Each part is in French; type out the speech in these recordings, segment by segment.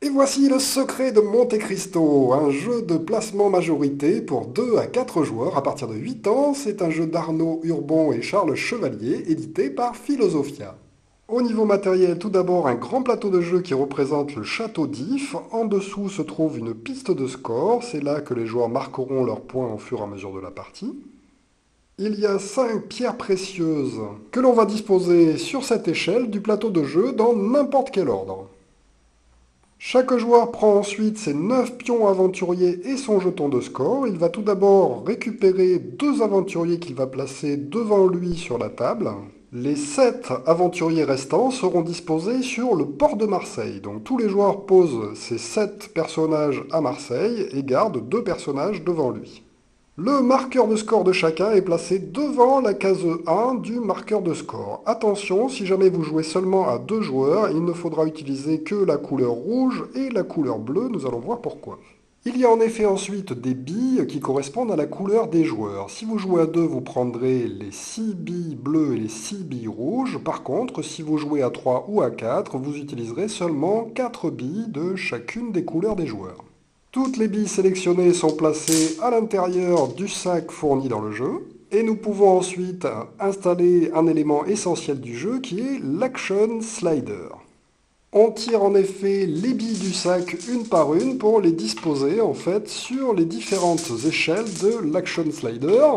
Et voici le secret de Monte Cristo, un jeu de placement majorité pour 2 à 4 joueurs à partir de 8 ans. C'est un jeu d'Arnaud Urbon et Charles Chevalier, édité par Philosophia. Au niveau matériel, tout d'abord un grand plateau de jeu qui représente le château d'If. En dessous se trouve une piste de score, c'est là que les joueurs marqueront leurs points au fur et à mesure de la partie. Il y a 5 pierres précieuses que l'on va disposer sur cette échelle du plateau de jeu dans n'importe quel ordre. Chaque joueur prend ensuite ses 9 pions aventuriers et son jeton de score. Il va tout d'abord récupérer 2 aventuriers qu'il va placer devant lui sur la table. Les 7 aventuriers restants seront disposés sur le port de Marseille. Donc tous les joueurs posent ces 7 personnages à Marseille et gardent 2 personnages devant lui. Le marqueur de score de chacun est placé devant la case 1 du marqueur de score. Attention, si jamais vous jouez seulement à 2 joueurs, il ne faudra utiliser que la couleur rouge et la couleur bleue, nous allons voir pourquoi. Il y a en effet ensuite des billes qui correspondent à la couleur des joueurs. Si vous jouez à 2, vous prendrez les 6 billes bleues et les 6 billes rouges. Par contre, si vous jouez à 3 ou à 4, vous utiliserez seulement 4 billes de chacune des couleurs des joueurs. Toutes les billes sélectionnées sont placées à l'intérieur du sac fourni dans le jeu. Et nous pouvons ensuite installer un élément essentiel du jeu qui est l'Action Slider. On tire en effet les billes du sac une par une pour les disposer en fait sur les différentes échelles de l'Action Slider,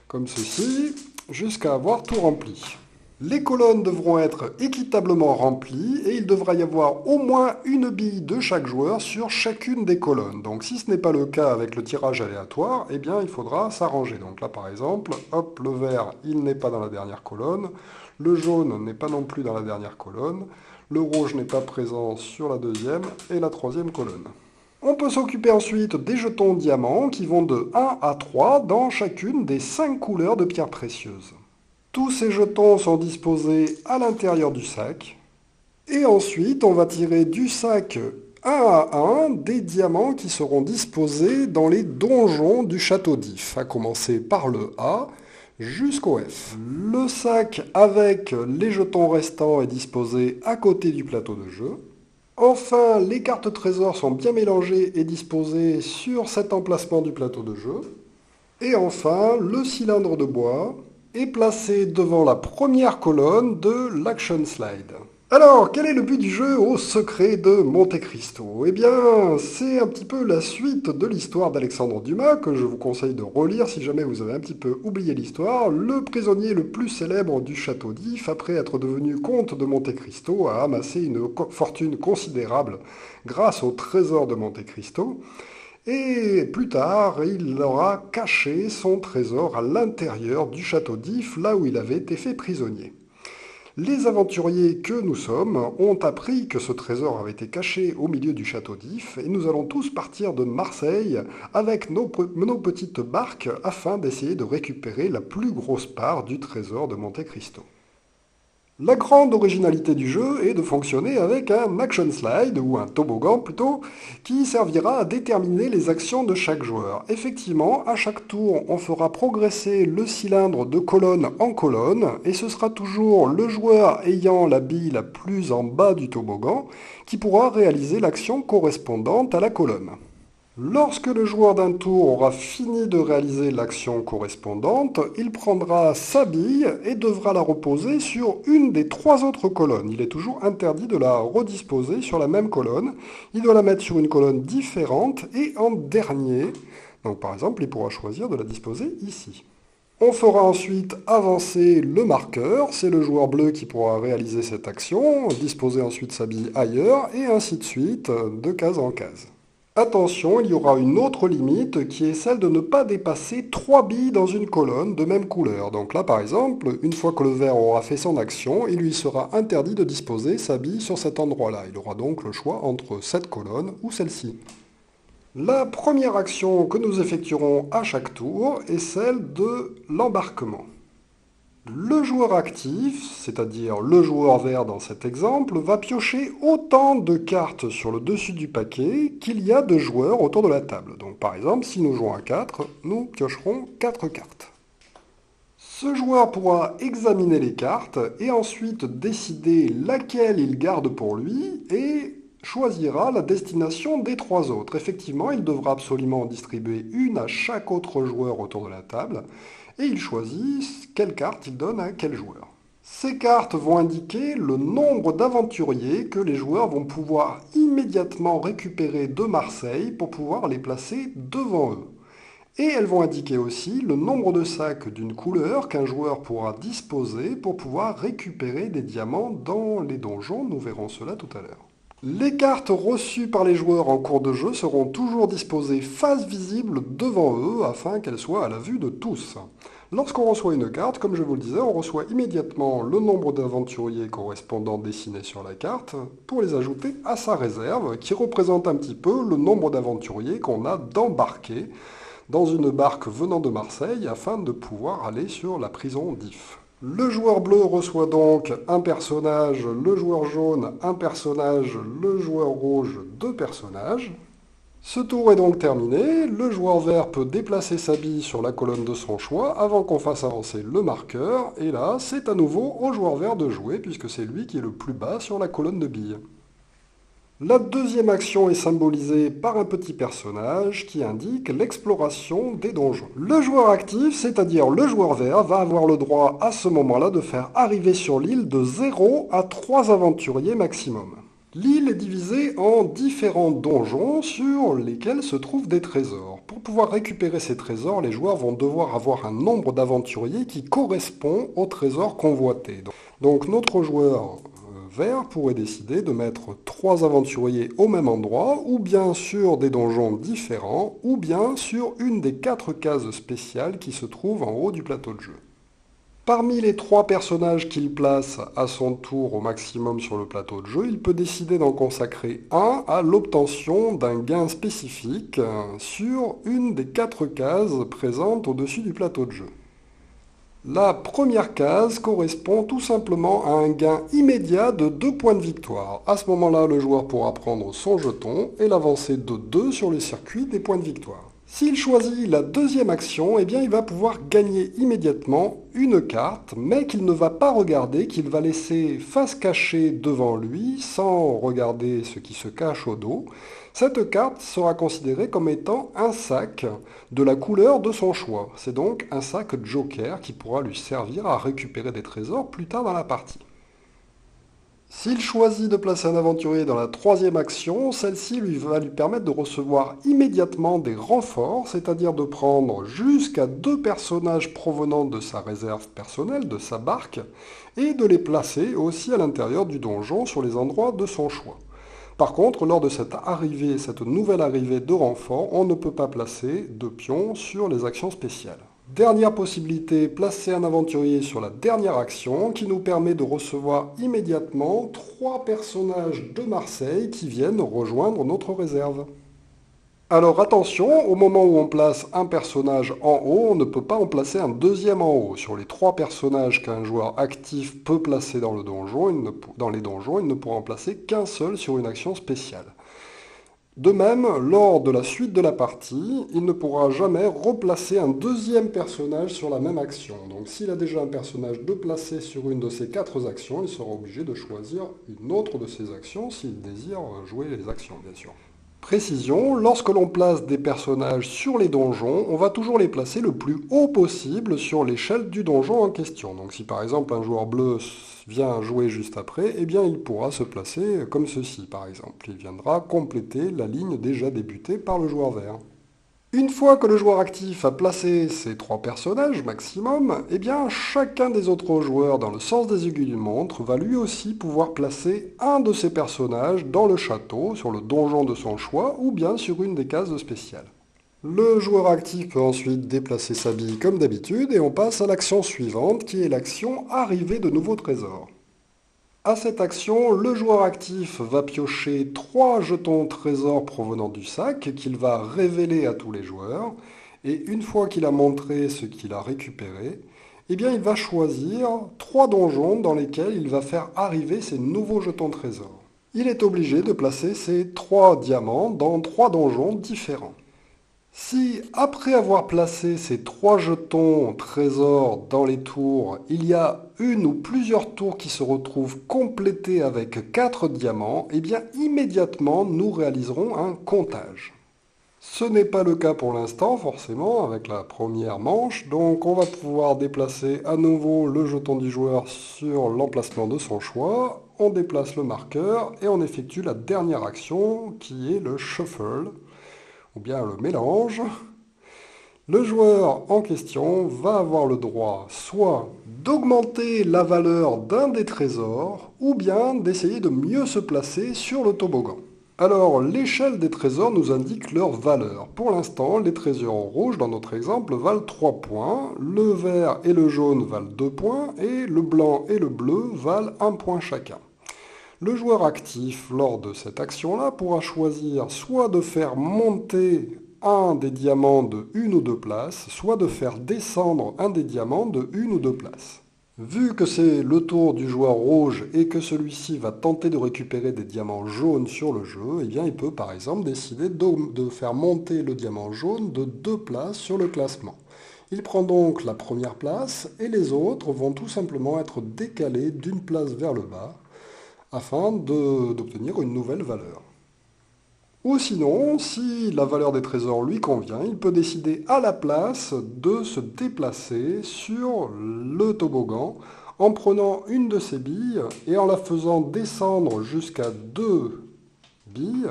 comme ceci, jusqu'à avoir tout rempli. Les colonnes devront être équitablement remplies et il devra y avoir au moins une bille de chaque joueur sur chacune des colonnes. Donc si ce n'est pas le cas avec le tirage aléatoire, eh bien il faudra s'arranger. Donc là par exemple, hop, le vert, il n'est pas dans la dernière colonne, le jaune n'est pas non plus dans la dernière colonne, le rouge n'est pas présent sur la deuxième et la troisième colonne. On peut s'occuper ensuite des jetons diamants qui vont de 1 à 3 dans chacune des 5 couleurs de pierres précieuses. Tous ces jetons sont disposés à l'intérieur du sac. Et ensuite, on va tirer du sac un à un des diamants qui seront disposés dans les donjons du château d'If, à commencer par le A jusqu'au F. Le sac avec les jetons restants est disposé à côté du plateau de jeu. Enfin, les cartes trésors sont bien mélangées et disposées sur cet emplacement du plateau de jeu. Et enfin, le cylindre de bois est placé devant la première colonne de l'Action Slide. Alors, quel est le but du jeu au secret de Monte Cristo? Eh bien, c'est un petit peu la suite de l'histoire d'Alexandre Dumas, que je vous conseille de relire si jamais vous avez un petit peu oublié l'histoire. Le prisonnier le plus célèbre du château d'If, après être devenu comte de Monte Cristo, a amassé une fortune considérable grâce au trésor de Monte Cristo. Et plus tard, il aura caché son trésor à l'intérieur du château d'If, là où il avait été fait prisonnier. Les aventuriers que nous sommes ont appris que ce trésor avait été caché au milieu du château d'If, et nous allons tous partir de Marseille avec nos petites barques afin d'essayer de récupérer la plus grosse part du trésor de Monte Cristo. La grande originalité du jeu est de fonctionner avec un action slide, ou un toboggan plutôt, qui servira à déterminer les actions de chaque joueur. Effectivement, à chaque tour, on fera progresser le cylindre de colonne en colonne, et ce sera toujours le joueur ayant la bille la plus en bas du toboggan qui pourra réaliser l'action correspondante à la colonne. Lorsque le joueur d'un tour aura fini de réaliser l'action correspondante, il prendra sa bille et devra la reposer sur une des 3 autres colonnes. Il est toujours interdit de la redisposer sur la même colonne. Il doit la mettre sur une colonne différente et en dernier. Donc par exemple, il pourra choisir de la disposer ici. On fera ensuite avancer le marqueur, c'est le joueur bleu qui pourra réaliser cette action, disposer ensuite sa bille ailleurs, et ainsi de suite, de case en case. Attention, il y aura une autre limite qui est celle de ne pas dépasser 3 billes dans une colonne de même couleur. Donc là, par exemple, une fois que le vert aura fait son action, il lui sera interdit de disposer sa bille sur cet endroit-là. Il aura donc le choix entre cette colonne ou celle-ci. La première action que nous effectuerons à chaque tour est celle de l'embarquement. Le joueur actif, c'est-à-dire le joueur vert dans cet exemple, va piocher autant de cartes sur le dessus du paquet qu'il y a de joueurs autour de la table. Donc par exemple, si nous jouons à 4, nous piocherons 4 cartes. Ce joueur pourra examiner les cartes et ensuite décider laquelle il garde pour lui et choisira la destination des trois autres. Effectivement, il devra absolument en distribuer une à chaque autre joueur autour de la table, et il choisit quelle carte il donne à quel joueur. Ces cartes vont indiquer le nombre d'aventuriers que les joueurs vont pouvoir immédiatement récupérer de Marseille pour pouvoir les placer devant eux. Et elles vont indiquer aussi le nombre de sacs d'une couleur qu'un joueur pourra disposer pour pouvoir récupérer des diamants dans les donjons. Nous verrons cela tout à l'heure. Les cartes reçues par les joueurs en cours de jeu seront toujours disposées face visible devant eux afin qu'elles soient à la vue de tous. Lorsqu'on reçoit une carte, comme je vous le disais, on reçoit immédiatement le nombre d'aventuriers correspondants dessinés sur la carte pour les ajouter à sa réserve, qui représente un petit peu le nombre d'aventuriers qu'on a d'embarquer dans une barque venant de Marseille afin de pouvoir aller sur la prison d'If. Le joueur bleu reçoit donc un personnage, le joueur jaune un personnage, le joueur rouge deux personnages. Ce tour est donc terminé, le joueur vert peut déplacer sa bille sur la colonne de son choix avant qu'on fasse avancer le marqueur, et là c'est à nouveau au joueur vert de jouer puisque c'est lui qui est le plus bas sur la colonne de billes. La deuxième action est symbolisée par un petit personnage qui indique l'exploration des donjons. Le joueur actif, c'est-à-dire le joueur vert, va avoir le droit à ce moment-là de faire arriver sur l'île de 0 à 3 aventuriers maximum. L'île est divisée en différents donjons sur lesquels se trouvent des trésors. Pour pouvoir récupérer ces trésors, les joueurs vont devoir avoir un nombre d'aventuriers qui correspond au trésor convoité. Donc notre joueur vert pourrait décider de mettre 3 aventuriers au même endroit, ou bien sur des donjons différents, ou bien sur une des 4 cases spéciales qui se trouvent en haut du plateau de jeu. Parmi les 3 personnages qu'il place à son tour au maximum sur le plateau de jeu, il peut décider d'en consacrer un à l'obtention d'un gain spécifique sur une des 4 cases présentes au-dessus du plateau de jeu. La première case correspond tout simplement à un gain immédiat de 2 points de victoire. À ce moment-là, le joueur pourra prendre son jeton et l'avancer de 2 sur le circuit des points de victoire. S'il choisit la deuxième action, eh bien, il va pouvoir gagner immédiatement une carte, mais qu'il ne va pas regarder, qu'il va laisser face cachée devant lui, sans regarder ce qui se cache au dos. Cette carte sera considérée comme étant un sac de la couleur de son choix. C'est donc un sac joker qui pourra lui servir à récupérer des trésors plus tard dans la partie. S'il choisit de placer un aventurier dans la troisième action, celle-ci va lui permettre de recevoir immédiatement des renforts, c'est-à-dire de prendre jusqu'à 2 personnages provenant de sa réserve personnelle, de sa barque, et de les placer aussi à l'intérieur du donjon sur les endroits de son choix. Par contre, lors de cette nouvelle arrivée de renforts, on ne peut pas placer de pions sur les actions spéciales. Dernière possibilité, placer un aventurier sur la dernière action qui nous permet de recevoir immédiatement 3 personnages de Marseille qui viennent rejoindre notre réserve. Alors attention, au moment où on place un personnage en haut, on ne peut pas en placer un deuxième en haut. Sur les 3 personnages qu'un joueur actif peut placer dans les donjons, il ne pourra en placer qu'un seul sur une action spéciale. De même, lors de la suite de la partie, il ne pourra jamais replacer un deuxième personnage sur la même action. Donc s'il a déjà un personnage de placer sur une de ces 4 actions, il sera obligé de choisir une autre de ces actions s'il désire jouer les actions, bien sûr. Précision, lorsque l'on place des personnages sur les donjons, on va toujours les placer le plus haut possible sur l'échelle du donjon en question. Donc si par exemple un joueur bleu vient jouer juste après, eh bien il pourra se placer comme ceci par exemple. Il viendra compléter la ligne déjà débutée par le joueur vert. Une fois que le joueur actif a placé ces 3 personnages maximum, eh bien chacun des autres joueurs dans le sens des aiguilles d'une montre va lui aussi pouvoir placer un de ces personnages dans le château, sur le donjon de son choix, ou bien sur une des cases spéciales. Le joueur actif peut ensuite déplacer sa bille comme d'habitude, et on passe à l'action suivante, qui est l'action arrivée de nouveaux trésors. À cette action, le joueur actif va piocher 3 jetons trésors provenant du sac qu'il va révéler à tous les joueurs. Et une fois qu'il a montré ce qu'il a récupéré, eh bien il va choisir 3 donjons dans lesquels il va faire arriver ces nouveaux jetons trésors. Il est obligé de placer ces 3 diamants dans 3 donjons différents. Si, après avoir placé ces 3 jetons trésors dans les tours, il y a une ou plusieurs tours qui se retrouvent complétées avec 4 diamants, eh bien immédiatement nous réaliserons un comptage. Ce n'est pas le cas pour l'instant, forcément, avec la première manche, donc on va pouvoir déplacer à nouveau le jeton du joueur sur l'emplacement de son choix, on déplace le marqueur et on effectue la dernière action qui est le shuffle, ou bien le mélange. Le joueur en question va avoir le droit soit d'augmenter la valeur d'un des trésors, ou bien d'essayer de mieux se placer sur le toboggan. Alors, l'échelle des trésors nous indique leur valeur. Pour l'instant, les trésors rouges, dans notre exemple, valent 3 points, le vert et le jaune valent 2 points, et le blanc et le bleu valent 1 point chacun. Le joueur actif, lors de cette action-là, pourra choisir soit de faire monter un des diamants de une ou deux places, soit de faire descendre un des diamants de une ou deux places. Vu que c'est le tour du joueur rouge et que celui-ci va tenter de récupérer des diamants jaunes sur le jeu, eh bien il peut par exemple décider de faire monter le diamant jaune de 2 places sur le classement. Il prend donc la première place et les autres vont tout simplement être décalés d'une place vers le bas afin d'obtenir une nouvelle valeur. Ou sinon, si la valeur des trésors lui convient, il peut décider à la place de se déplacer sur le toboggan en prenant une de ses billes et en la faisant descendre jusqu'à 2 billes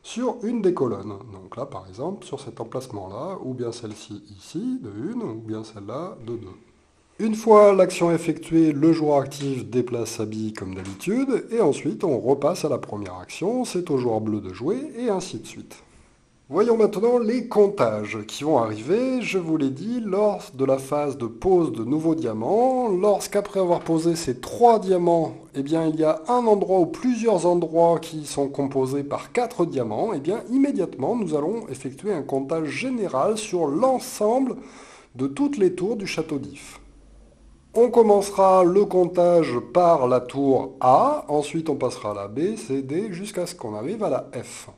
sur une des colonnes. Donc là, par exemple, sur cet emplacement-là, ou bien celle-ci ici, de 1, ou bien celle-là, de 2. Une fois l'action effectuée, le joueur actif déplace sa bille comme d'habitude, et ensuite on repasse à la première action, c'est au joueur bleu de jouer, et ainsi de suite. Voyons maintenant les comptages qui vont arriver, je vous l'ai dit, lors de la phase de pose de nouveaux diamants, lorsqu'après avoir posé ces 3 diamants, eh bien, il y a un endroit ou plusieurs endroits qui sont composés par 4 diamants, eh bien immédiatement nous allons effectuer un comptage général sur l'ensemble de toutes les tours du château d'If. On commencera le comptage par la tour A, ensuite on passera à la B, C, D, jusqu'à ce qu'on arrive à la F.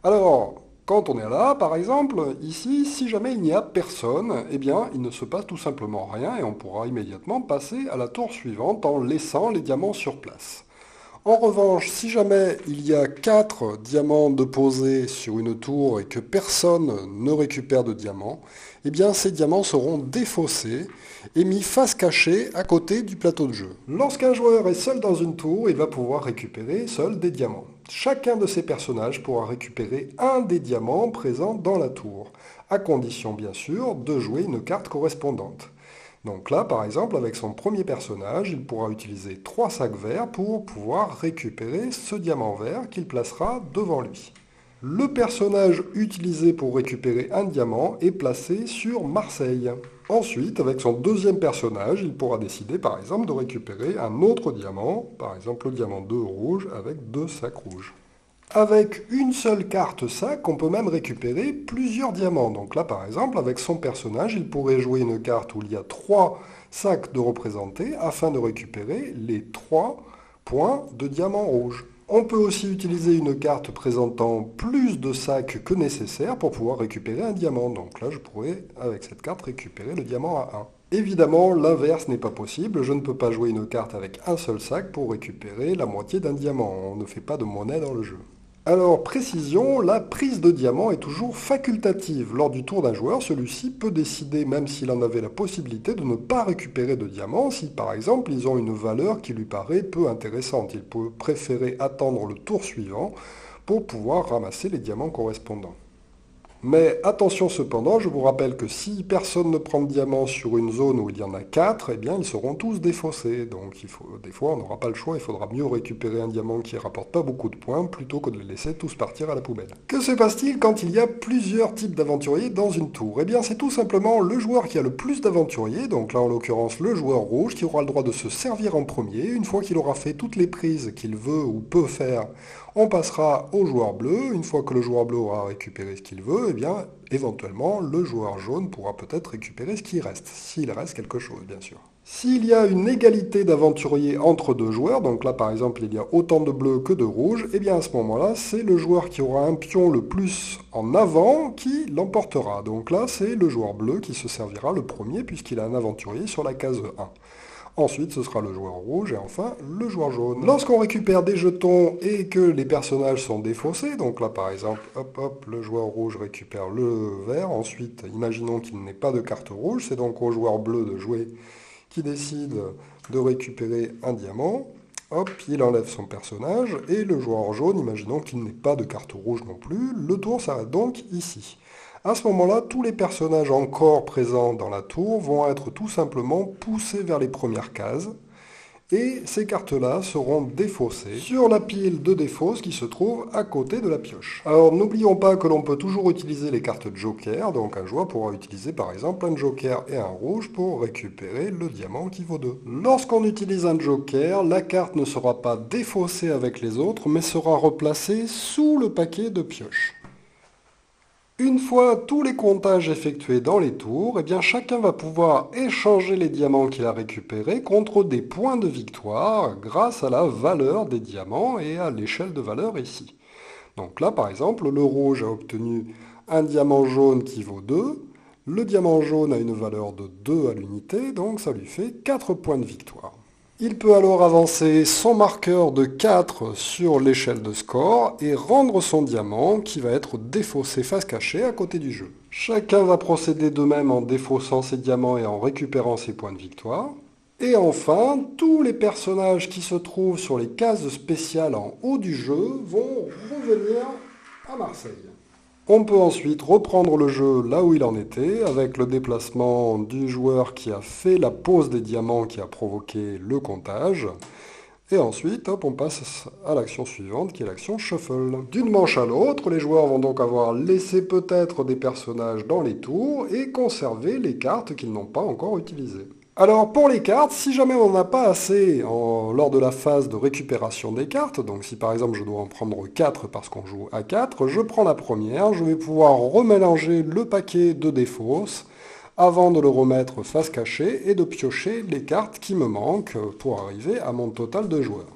Alors, quand on est là, par exemple, ici, si jamais il n'y a personne, eh bien, il ne se passe tout simplement rien et on pourra immédiatement passer à la tour suivante en laissant les diamants sur place. En revanche, si jamais il y a 4 diamants de posés sur une tour et que personne ne récupère de diamants, eh bien ces diamants seront défaussés et mis face cachée à côté du plateau de jeu. Lorsqu'un joueur est seul dans une tour, il va pouvoir récupérer seul des diamants. Chacun de ces personnages pourra récupérer un des diamants présents dans la tour, à condition bien sûr de jouer une carte correspondante. Donc là, par exemple, avec son premier personnage, il pourra utiliser 3 sacs verts pour pouvoir récupérer ce diamant vert qu'il placera devant lui. Le personnage utilisé pour récupérer un diamant est placé sur Marseille. Ensuite, avec son deuxième personnage, il pourra décider par exemple de récupérer un autre diamant, par exemple le diamant 2 rouge avec 2 sacs rouges. Avec une seule carte sac, on peut même récupérer plusieurs diamants. Donc là, par exemple, avec son personnage, il pourrait jouer une carte où il y a 3 sacs de représentés afin de récupérer les 3 points de diamants rouges. On peut aussi utiliser une carte présentant plus de sacs que nécessaire pour pouvoir récupérer un diamant. Donc là, je pourrais, avec cette carte, récupérer le diamant à 1. Évidemment, l'inverse n'est pas possible. Je ne peux pas jouer une carte avec un seul sac pour récupérer la moitié d'un diamant. On ne fait pas de monnaie dans le jeu. Alors, précision, la prise de diamant est toujours facultative. Lors du tour d'un joueur, celui-ci peut décider, même s'il en avait la possibilité, de ne pas récupérer de diamants si, par exemple, ils ont une valeur qui lui paraît peu intéressante. Il peut préférer attendre le tour suivant pour pouvoir ramasser les diamants correspondants. Mais attention cependant, je vous rappelle que si personne ne prend de diamants sur une zone où il y en a 4, eh bien ils seront tous défaussés. Donc des fois on n'aura pas le choix, il faudra mieux récupérer un diamant qui ne rapporte pas beaucoup de points plutôt que de les laisser tous partir à la poubelle. Que se passe-t-il quand il y a plusieurs types d'aventuriers dans une tour? Eh bien c'est tout simplement le joueur qui a le plus d'aventuriers, donc là en l'occurrence le joueur rouge, qui aura le droit de se servir en premier. Une fois qu'il aura fait toutes les prises qu'il veut ou peut faire, on passera au joueur bleu. Une fois que le joueur bleu aura récupéré ce qu'il veut, eh bien, éventuellement, le joueur jaune pourra peut-être récupérer ce qui reste, s'il reste quelque chose, bien sûr. S'il y a une égalité d'aventuriers entre deux joueurs, donc là, par exemple, il y a autant de bleus que de rouges, eh bien, à ce moment-là, c'est le joueur qui aura un pion le plus en avant qui l'emportera. Donc là, c'est le joueur bleu qui se servira le premier, puisqu'il a un aventurier sur la case 1. Ensuite, ce sera le joueur rouge et enfin le joueur jaune. Lorsqu'on récupère des jetons et que les personnages sont défaussés, donc là par exemple, hop hop, le joueur rouge récupère le vert. Ensuite, imaginons qu'il n'ait pas de carte rouge, c'est donc au joueur bleu de jouer qui décide de récupérer un diamant. Hop, il enlève son personnage et le joueur jaune, imaginons qu'il n'ait pas de carte rouge non plus. Le tour s'arrête donc ici. À ce moment-là, tous les personnages encore présents dans la tour vont être tout simplement poussés vers les premières cases. Et ces cartes-là seront défaussées sur la pile de défausses qui se trouve à côté de la pioche. Alors n'oublions pas que l'on peut toujours utiliser les cartes Joker, donc un joueur pourra utiliser par exemple un Joker et un rouge pour récupérer le diamant qui vaut 2. Lorsqu'on utilise un Joker, la carte ne sera pas défaussée avec les autres, mais sera replacée sous le paquet de pioches. Une fois tous les comptages effectués dans les tours, eh bien chacun va pouvoir échanger les diamants qu'il a récupérés contre des points de victoire grâce à la valeur des diamants et à l'échelle de valeur ici. Donc là, par exemple, le rouge a obtenu un diamant jaune qui vaut 2. Le diamant jaune a une valeur de 2 à l'unité, donc ça lui fait 4 points de victoire. Il peut alors avancer son marqueur de 4 sur l'échelle de score et rendre son diamant qui va être défaussé face cachée à côté du jeu. Chacun va procéder de même en défaussant ses diamants et en récupérant ses points de victoire. Et enfin, tous les personnages qui se trouvent sur les cases spéciales en haut du jeu vont revenir à Marseille. On peut ensuite reprendre le jeu là où il en était, avec le déplacement du joueur qui a fait la pose des diamants qui a provoqué le comptage. Et ensuite, hop, on passe à l'action suivante, qui est l'action shuffle. D'une manche à l'autre, les joueurs vont donc avoir laissé peut-être des personnages dans les tours et conservé les cartes qu'ils n'ont pas encore utilisées. Alors pour les cartes, si jamais on n'en a pas assez lors de la phase de récupération des cartes, donc si par exemple je dois en prendre 4 parce qu'on joue à 4, je prends la première, je vais pouvoir remélanger le paquet de défausses avant de le remettre face cachée et de piocher les cartes qui me manquent pour arriver à mon total de joueurs.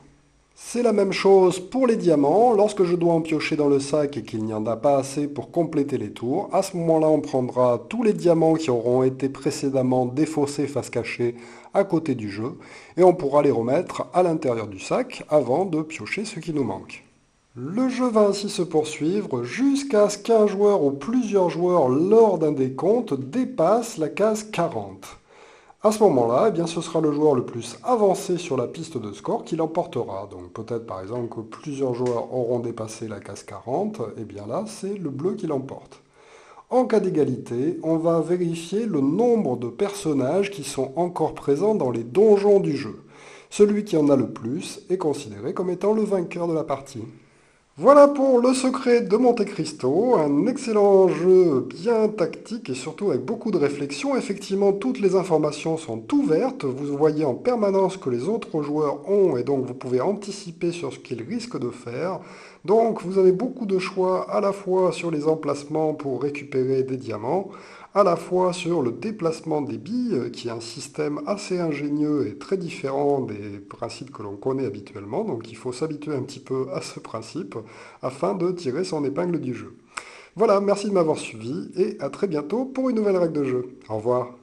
C'est la même chose pour les diamants. Lorsque je dois en piocher dans le sac et qu'il n'y en a pas assez pour compléter les tours, à ce moment-là, on prendra tous les diamants qui auront été précédemment défaussés face cachée à côté du jeu et on pourra les remettre à l'intérieur du sac avant de piocher ce qui nous manque. Le jeu va ainsi se poursuivre jusqu'à ce qu'un joueur ou plusieurs joueurs lors d'un décompte dépasse la case 40. À ce moment-là, eh bien, ce sera le joueur le plus avancé sur la piste de score qui l'emportera. Donc peut-être par exemple que plusieurs joueurs auront dépassé la case 40, et bien là, c'est le bleu qui l'emporte. En cas d'égalité, on va vérifier le nombre de personnages qui sont encore présents dans les donjons du jeu. Celui qui en a le plus est considéré comme étant le vainqueur de la partie. Voilà pour le secret de Monte Cristo, un excellent jeu bien tactique et surtout avec beaucoup de réflexion. Effectivement, toutes les informations sont ouvertes, vous voyez en permanence que les autres joueurs ont et donc vous pouvez anticiper sur ce qu'ils risquent de faire. Donc vous avez beaucoup de choix à la fois sur les emplacements pour récupérer des diamants, à la fois sur le déplacement des billes, qui est un système assez ingénieux et très différent des principes que l'on connaît habituellement, donc il faut s'habituer un petit peu à ce principe afin de tirer son épingle du jeu. Voilà, merci de m'avoir suivi et à très bientôt pour une nouvelle règle de jeu. Au revoir.